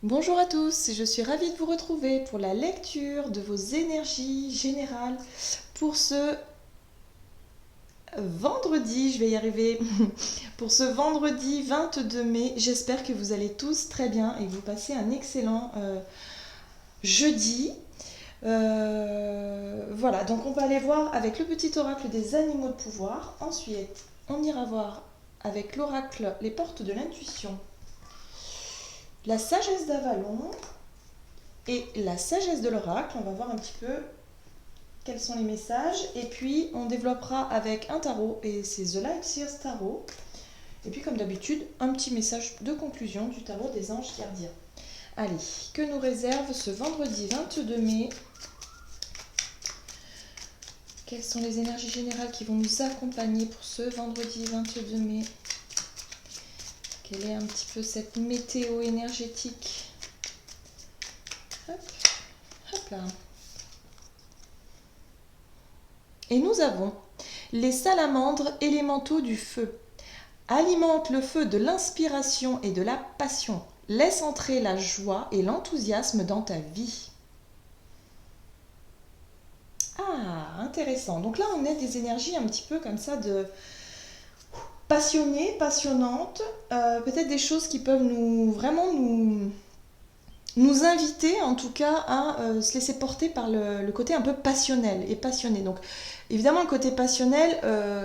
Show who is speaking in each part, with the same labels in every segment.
Speaker 1: Bonjour à tous, je suis ravie de vous retrouver pour la lecture de vos énergies générales pour ce vendredi, je vais y arriver, pour ce vendredi 22 mai. J'espère que vous allez tous très bien et que vous passez un excellent jeudi. Voilà, donc on va aller voir avec le petit oracle des animaux de pouvoir. Ensuite, on ira voir avec l'oracle les portes de l'intuition, la sagesse d'Avalon et la sagesse de l'oracle. On va voir un petit peu quels sont les messages. Et puis, on développera avec un tarot, et c'est The Light Seers Tarot. Et puis, comme d'habitude, un petit message de conclusion du tarot des anges gardiens. Allez, que nous réserve ce vendredi 22 mai? Quelles sont les énergies générales qui vont nous accompagner pour ce vendredi 22 mai? Quelle est un petit peu cette météo énergétique? Hop, hop là. Et nous avons les salamandres élémentaux du feu. Alimente le feu de l'inspiration et de la passion. Laisse entrer la joie et l'enthousiasme dans ta vie. Ah, intéressant. Donc là, on a des énergies un petit peu comme ça de passionnées, passionnantes. Peut-être des choses qui peuvent nous inviter en tout cas à se laisser porter par le côté un peu passionnel et passionné. Donc évidemment le côté passionnel,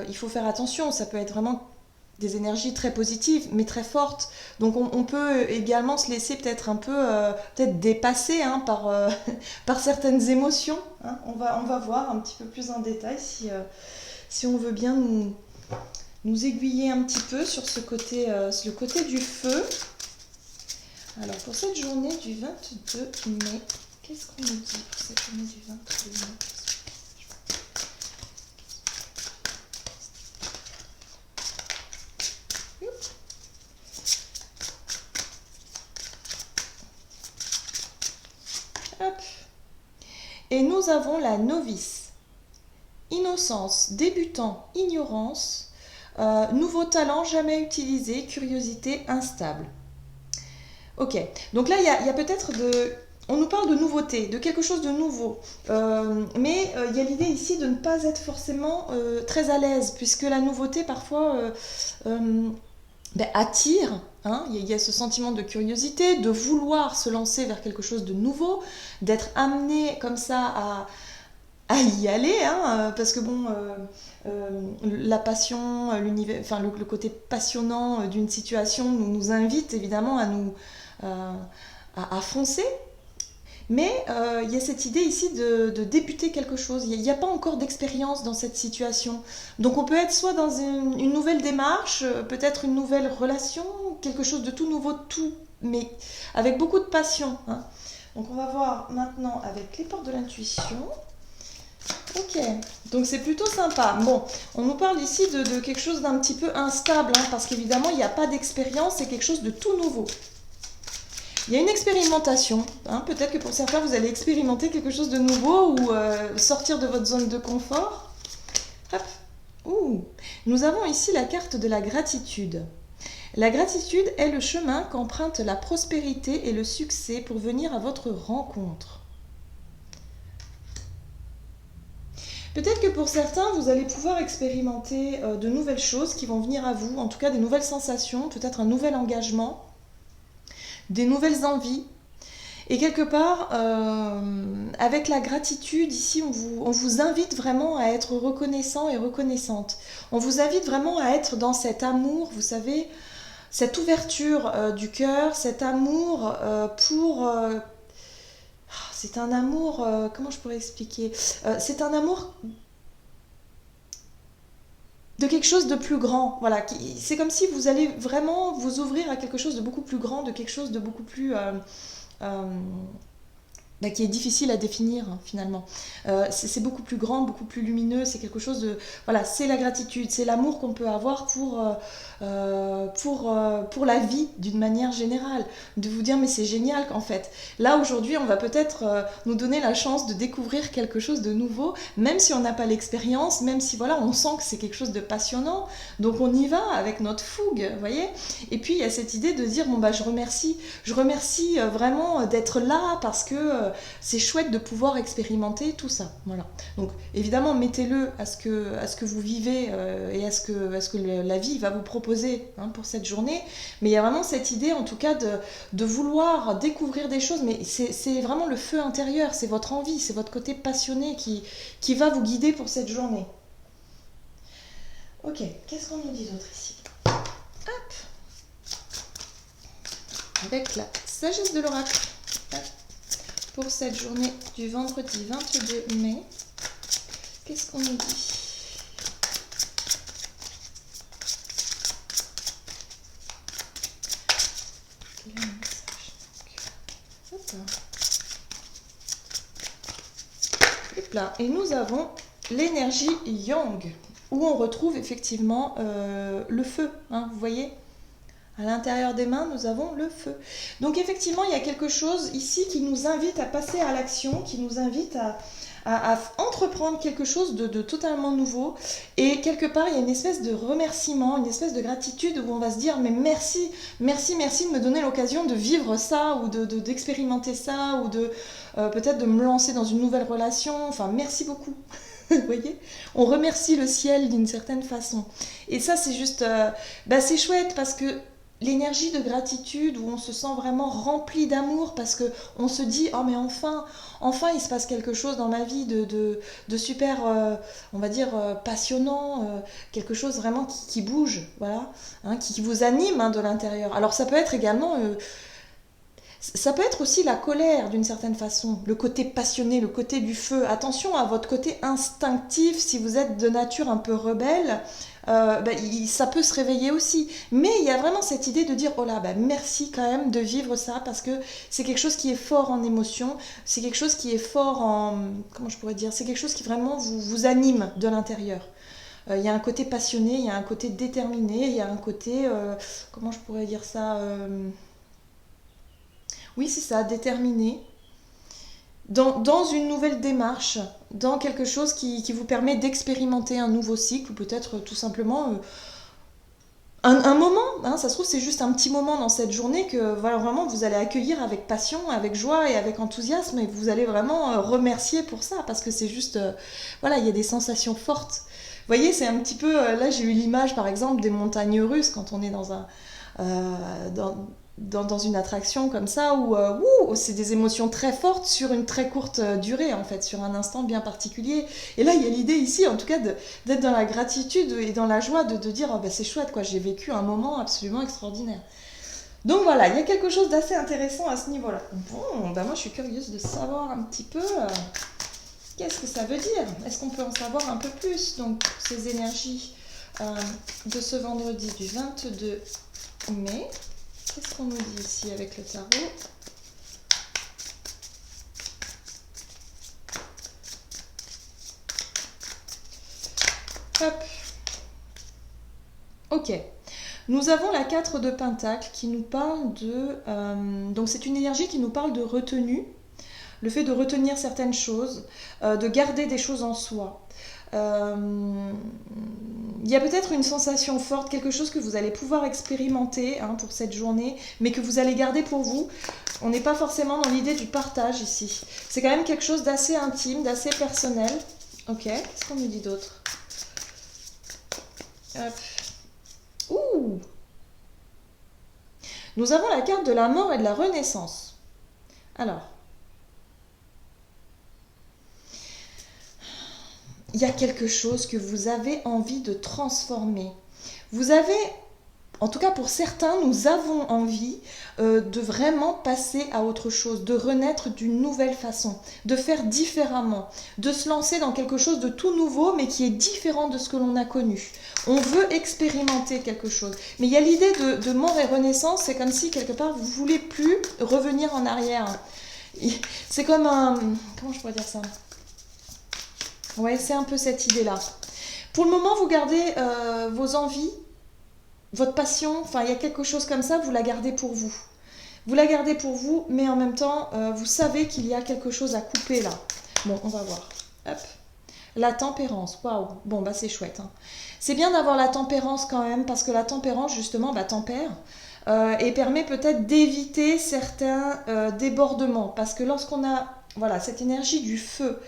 Speaker 1: il faut faire attention, ça peut être vraiment des énergies très positives mais très fortes. Donc on peut également se laisser peut-être un peu peut-être dépasser par certaines émotions. Hein. On va voir un petit peu plus en détail si on veut bien nous aiguiller un petit peu sur le côté du feu. Alors pour cette journée du 22 mai, qu'est-ce qu'on nous dit pour cette journée du 22 mai? Hop. Et nous avons la novice. Innocence, débutant, ignorance, nouveau talent jamais utilisé, curiosité instable. Ok, donc là il y a peut-être de... On nous parle de nouveauté, de quelque chose de nouveau. Mais il y a l'idée ici de ne pas être forcément très à l'aise, puisque la nouveauté parfois attire. Hein. Il y a ce sentiment de curiosité, de vouloir se lancer vers quelque chose de nouveau, d'être amené comme ça à y aller, hein, parce que bon, la passion, l'univers, enfin le côté passionnant d'une situation nous invite évidemment à foncer. Mais il y a cette idée ici de débuter quelque chose. Il n'y a pas encore d'expérience dans cette situation. Donc on peut être soit dans une nouvelle démarche, peut-être une nouvelle relation, quelque chose de tout nouveau, tout, mais avec beaucoup de passion. Hein. Donc on va voir maintenant avec les portes de l'intuition. Ok, donc c'est plutôt sympa. Bon, on nous parle ici de quelque chose d'un petit peu instable, hein, parce qu'évidemment il n'y a pas d'expérience, c'est quelque chose de tout nouveau. Il y a une expérimentation, hein, peut-être que pour certains vous allez expérimenter quelque chose de nouveau ou sortir de votre zone de confort. Hop. Ouh. Nous avons ici la carte de la gratitude. La gratitude est le chemin qu'emprunte la prospérité et le succès pour venir à votre rencontre. Peut-être que pour certains, vous allez pouvoir expérimenter de nouvelles choses qui vont venir à vous, en tout cas des nouvelles sensations, peut-être un nouvel engagement, des nouvelles envies. Et quelque part, avec la gratitude, ici, on vous invite vraiment à être reconnaissant et reconnaissante. On vous invite vraiment à être dans cet amour, vous savez, cette ouverture du cœur, cet amour c'est un amour, comment je pourrais expliquer? C'est un amour de quelque chose de plus grand. Voilà, c'est comme si vous allez vraiment vous ouvrir à quelque chose de beaucoup plus grand, de quelque chose de beaucoup plus... euh, qui est difficile à définir finalement. C'est beaucoup plus grand, beaucoup plus lumineux, c'est quelque chose de... Voilà, c'est la gratitude, c'est l'amour qu'on peut avoir pour la vie d'une manière générale. De vous dire mais c'est génial qu'en fait, là aujourd'hui on va peut-être nous donner la chance de découvrir quelque chose de nouveau, même si on n'a pas l'expérience, même si voilà, on sent que c'est quelque chose de passionnant, donc on y va avec notre fougue, vous voyez. Et puis il y a cette idée de dire bon bah je remercie vraiment d'être là parce que c'est chouette de pouvoir expérimenter tout ça. Voilà. Donc évidemment, mettez-le à ce que vous vivez et à ce que la vie va vous proposer pour cette journée. Mais il y a vraiment cette idée, en tout cas, de vouloir découvrir des choses. Mais c'est vraiment le feu intérieur, c'est votre envie, c'est votre côté passionné qui va vous guider pour cette journée. Ok, qu'est-ce qu'on nous dit d'autre ici? Hop, avec la sagesse de l'oracle. Pour cette journée du vendredi 22 mai, qu'est-ce qu'on nous dit? Quel est le message? Hop là. Et nous avons l'énergie Yang, où on retrouve effectivement le feu, vous voyez? À l'intérieur des mains, nous avons le feu. Donc effectivement, il y a quelque chose ici qui nous invite à passer à l'action, qui nous invite à entreprendre quelque chose de totalement nouveau. Et quelque part, il y a une espèce de remerciement, une espèce de gratitude où on va se dire mais merci, merci, merci de me donner l'occasion de vivre ça ou d'expérimenter ça ou peut-être de me lancer dans une nouvelle relation. Enfin, merci beaucoup. Vous voyez, on remercie le ciel d'une certaine façon. Et ça, c'est juste... c'est chouette parce que l'énergie de gratitude où on se sent vraiment rempli d'amour parce qu'on se dit « Oh mais enfin il se passe quelque chose dans ma vie de super, on va dire, passionnant, quelque chose vraiment qui bouge, voilà, qui vous anime de l'intérieur. » Alors ça peut être également... ça peut être aussi la colère d'une certaine façon, le côté passionné, le côté du feu. Attention à votre côté instinctif, si vous êtes de nature un peu rebelle, ça peut se réveiller aussi. Mais il y a vraiment cette idée de dire oh là, merci quand même de vivre ça parce que c'est quelque chose qui est fort en émotion, c'est quelque chose qui est fort en... Comment je pourrais dire? C'est quelque chose qui vraiment vous anime de l'intérieur. Il y a un côté passionné, il y a un côté déterminé, il y a un côté... comment je pourrais dire ça Oui, c'est ça, déterminé. Dans une nouvelle démarche, dans quelque chose qui vous permet d'expérimenter un nouveau cycle, ou peut-être tout simplement un moment, ça se trouve c'est juste un petit moment dans cette journée que voilà, vraiment vous allez accueillir avec passion, avec joie et avec enthousiasme, et vous allez vraiment remercier pour ça, parce que c'est juste, voilà, il y a des sensations fortes. Vous voyez, c'est un petit peu, là j'ai eu l'image par exemple des montagnes russes, quand on est dans une attraction comme ça où c'est des émotions très fortes sur une très courte durée en fait, sur un instant bien particulier. Et là il y a l'idée ici en tout cas d'être dans la gratitude et dans la joie de dire oh, c'est chouette quoi, j'ai vécu un moment absolument extraordinaire. Donc voilà, il y a quelque chose d'assez intéressant à ce niveau-là. Bon, moi je suis curieuse de savoir un petit peu qu'est-ce que ça veut dire. Est-ce qu'on peut en savoir un peu plus? Donc ces énergies de ce vendredi du 22 mai. Qu'est-ce qu'on nous dit ici avec le tarot? Hop. Ok. Nous avons la 4 de Pentacle qui nous parle de... donc c'est une énergie qui nous parle de retenue, le fait de retenir certaines choses, de garder des choses en soi. Il y a peut-être une sensation forte, quelque chose que vous allez pouvoir expérimenter pour cette journée, mais que vous allez garder pour vous. On n'est pas forcément dans l'idée du partage ici. C'est quand même quelque chose d'assez intime, d'assez personnel. Ok, qu'est-ce qu'on nous dit d'autre? Hop. Ouh! Nous avons la carte de la mort et de la renaissance. Alors... il y a quelque chose que vous avez envie de transformer. Vous avez, en tout cas pour certains, nous avons envie de vraiment passer à autre chose, de renaître d'une nouvelle façon, de faire différemment, de se lancer dans quelque chose de tout nouveau, mais qui est différent de ce que l'on a connu. On veut expérimenter quelque chose. Mais il y a l'idée de mort et renaissance, c'est comme si quelque part vous ne voulez plus revenir en arrière. C'est comme un... Comment je pourrais dire ça? Ouais, c'est un peu cette idée-là. Pour le moment, vous gardez vos envies, votre passion, enfin, il y a quelque chose comme ça, vous la gardez pour vous. Vous la gardez pour vous, mais en même temps, vous savez qu'il y a quelque chose à couper là. Bon, on va voir. Hop. La tempérance, waouh. Bon, bah c'est chouette, hein. C'est bien d'avoir la tempérance quand même, parce que la tempérance, justement, bah, tempère. Et permet peut-être d'éviter certains débordements. Parce que lorsqu'on a voilà, cette énergie du feu,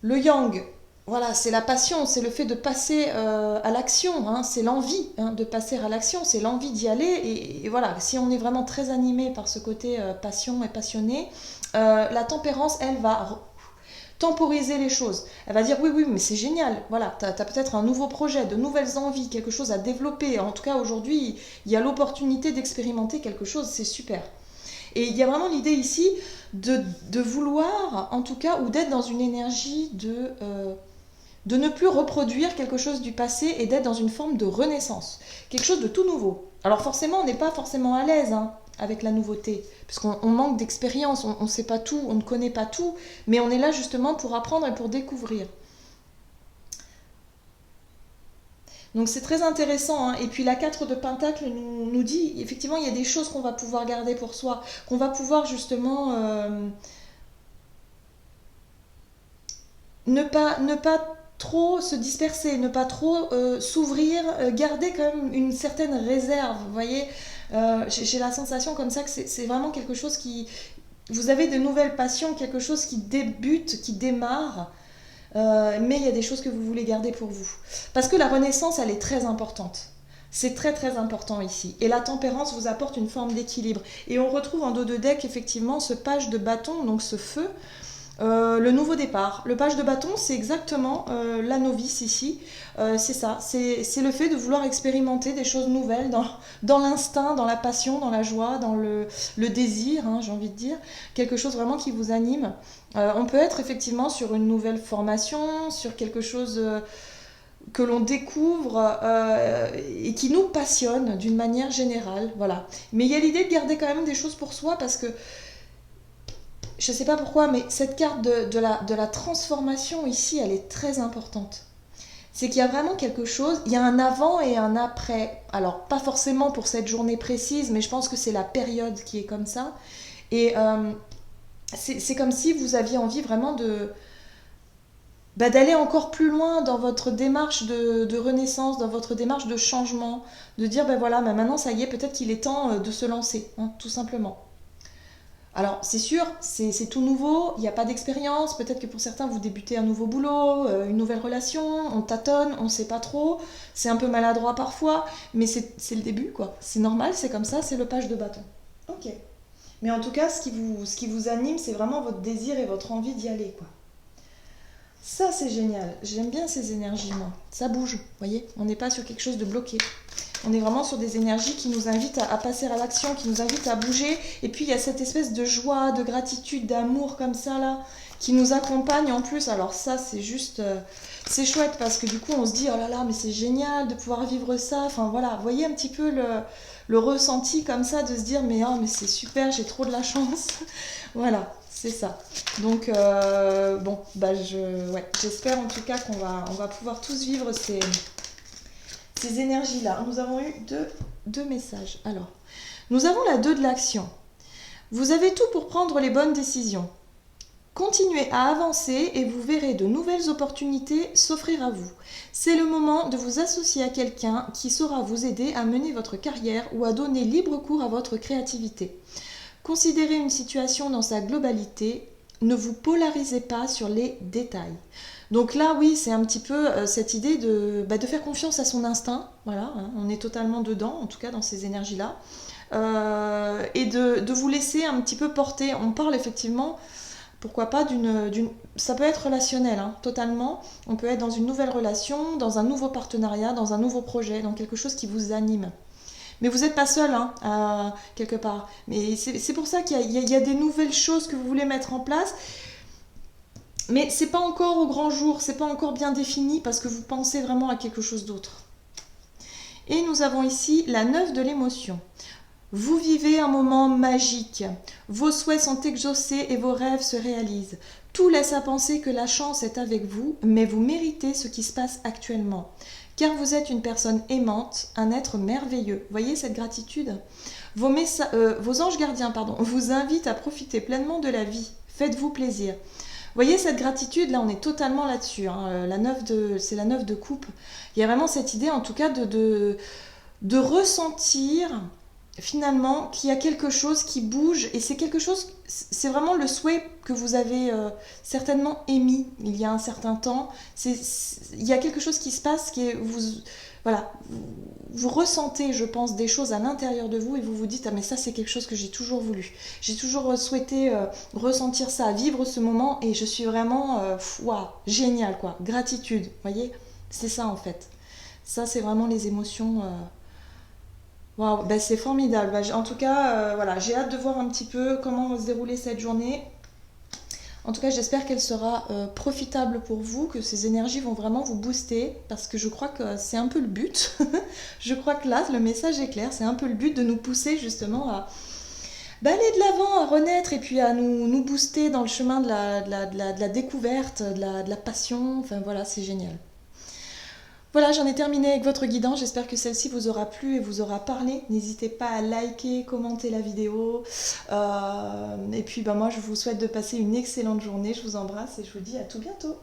Speaker 1: le yang, voilà, c'est la passion, c'est le fait de passer à l'action, hein, c'est l'envie de passer à l'action, c'est l'envie d'y aller. Et voilà, si on est vraiment très animé par ce côté passion et passionné, la tempérance, elle va temporiser les choses. Elle va dire oui, oui, mais c'est génial. Voilà, tu as peut-être un nouveau projet, de nouvelles envies, quelque chose à développer. En tout cas, aujourd'hui, il y a l'opportunité d'expérimenter quelque chose, c'est super. Et il y a vraiment l'idée ici de vouloir, en tout cas, ou d'être dans une énergie de ne plus reproduire quelque chose du passé et d'être dans une forme de renaissance. Quelque chose de tout nouveau. Alors forcément, on n'est pas forcément à l'aise avec la nouveauté, puisqu'on manque d'expérience, on ne sait pas tout, on ne connaît pas tout, mais on est là justement pour apprendre et pour découvrir. Donc c'est très intéressant, hein. Et puis la 4 de Pentacle nous dit, effectivement, il y a des choses qu'on va pouvoir garder pour soi, qu'on va pouvoir justement ne pas trop se disperser, ne pas trop s'ouvrir, garder quand même une certaine réserve, vous voyez. J'ai la sensation comme ça que c'est vraiment quelque chose qui... Vous avez de nouvelles passions, quelque chose qui débute, qui démarre, mais il y a des choses que vous voulez garder pour vous. Parce que la renaissance, elle est très importante. C'est très très important ici. Et la tempérance vous apporte une forme d'équilibre. Et on retrouve en dos de deck effectivement ce page de bâton, donc ce feu, le nouveau départ. Le page de bâton, c'est exactement la novice ici. C'est ça, c'est le fait de vouloir expérimenter des choses nouvelles dans l'instinct, dans la passion, dans la joie, dans le désir, hein, j'ai envie de dire. Quelque chose vraiment qui vous anime. On peut être effectivement sur une nouvelle formation, sur quelque chose que l'on découvre et qui nous passionne d'une manière générale. Voilà. Mais il y a l'idée de garder quand même des choses pour soi parce que je ne sais pas pourquoi, mais cette carte de la transformation ici, elle est très importante. C'est qu'il y a vraiment quelque chose, il y a un avant et un après. Alors, pas forcément pour cette journée précise, mais je pense que c'est la période qui est comme ça. Et c'est comme si vous aviez envie vraiment d'aller encore plus loin dans votre démarche de renaissance, dans votre démarche de changement, de dire, ben voilà, ben maintenant ça y est, peut-être qu'il est temps de se lancer, hein, tout simplement. Alors, c'est sûr, c'est tout nouveau, il n'y a pas d'expérience, peut-être que pour certains, vous débutez un nouveau boulot, une nouvelle relation, on tâtonne, on ne sait pas trop, c'est un peu maladroit parfois, mais c'est le début, quoi. C'est normal, c'est comme ça, c'est le page de bâton. Ok. Mais en tout cas, ce qui vous anime, c'est vraiment votre désir et votre envie d'y aller, quoi. Ça, c'est génial. J'aime bien ces énergies, moi. Ça bouge, vous voyez. On n'est pas sur quelque chose de bloqué. On est vraiment sur des énergies qui nous invitent à passer à l'action, qui nous invitent à bouger. Et puis, il y a cette espèce de joie, de gratitude, d'amour comme ça, là, qui nous accompagne en plus. Alors ça, c'est juste... c'est chouette parce que du coup, on se dit, oh là là, mais c'est génial de pouvoir vivre ça. Enfin, voilà, vous voyez un petit peu le ressenti comme ça, de se dire, mais, oh, mais c'est super, j'ai trop de la chance. Voilà. C'est ça. Donc, bon, bah j'espère en tout cas on va pouvoir tous vivre ces énergies-là. Nous avons eu deux messages. Alors, nous avons la 2 de l'action. Vous avez tout pour prendre les bonnes décisions. Continuez à avancer et vous verrez de nouvelles opportunités s'offrir à vous. C'est le moment de vous associer à quelqu'un qui saura vous aider à mener votre carrière ou à donner libre cours à votre créativité. Considérez une situation dans sa globalité, ne vous polarisez pas sur les détails. Donc là, oui, c'est un petit peu cette idée de faire confiance à son instinct, voilà, hein, on est totalement dedans, en tout cas dans ces énergies-là, et de vous laisser un petit peu porter. On parle effectivement, pourquoi pas, ça peut être relationnel, hein, totalement, on peut être dans une nouvelle relation, dans un nouveau partenariat, dans un nouveau projet, dans quelque chose qui vous anime. Mais vous n'êtes pas seul, hein, quelque part. Mais c'est pour ça qu'il y a des nouvelles choses que vous voulez mettre en place. Mais c'est pas encore au grand jour, c'est pas encore bien défini parce que vous pensez vraiment à quelque chose d'autre. Et nous avons ici la 9 de l'émotion. Vous vivez un moment magique. Vos souhaits sont exaucés et vos rêves se réalisent. Tout laisse à penser que la chance est avec vous, mais vous méritez ce qui se passe actuellement. Car vous êtes une personne aimante, un être merveilleux. Voyez cette gratitude? Vos anges gardiens vous invitent à profiter pleinement de la vie. Faites-vous plaisir. Voyez cette gratitude, là on est totalement là-dessus. Hein. C'est la 9 de coupe. Il y a vraiment cette idée en tout cas de ressentir finalement qu'il y a quelque chose qui bouge et c'est quelque chose, c'est vraiment le souhait que vous avez certainement émis il y a un certain temps. Il y a quelque chose qui se passe qui est, voilà, vous ressentez, je pense, des choses à l'intérieur de vous et vous vous dites ah mais ça c'est quelque chose que j'ai toujours voulu. J'ai toujours souhaité ressentir ça, vivre ce moment et je suis vraiment waouh, génial quoi, gratitude, voyez, c'est ça en fait. Ça c'est vraiment les émotions. Waouh, ben c'est formidable. Ben, en tout cas, voilà, j'ai hâte de voir un petit peu comment va se dérouler cette journée. En tout cas, j'espère qu'elle sera profitable pour vous, que ces énergies vont vraiment vous booster, parce que je crois que c'est un peu le but. Je crois que là, le message est clair, c'est un peu le but de nous pousser justement à aller de l'avant, à renaître, et puis à nous booster dans le chemin de la découverte, de la passion. Enfin voilà, c'est génial. Voilà, j'en ai terminé avec votre guidance. J'espère que celle-ci vous aura plu et vous aura parlé. N'hésitez pas à liker, commenter la vidéo. Et puis moi, je vous souhaite de passer une excellente journée. Je vous embrasse et je vous dis à tout bientôt.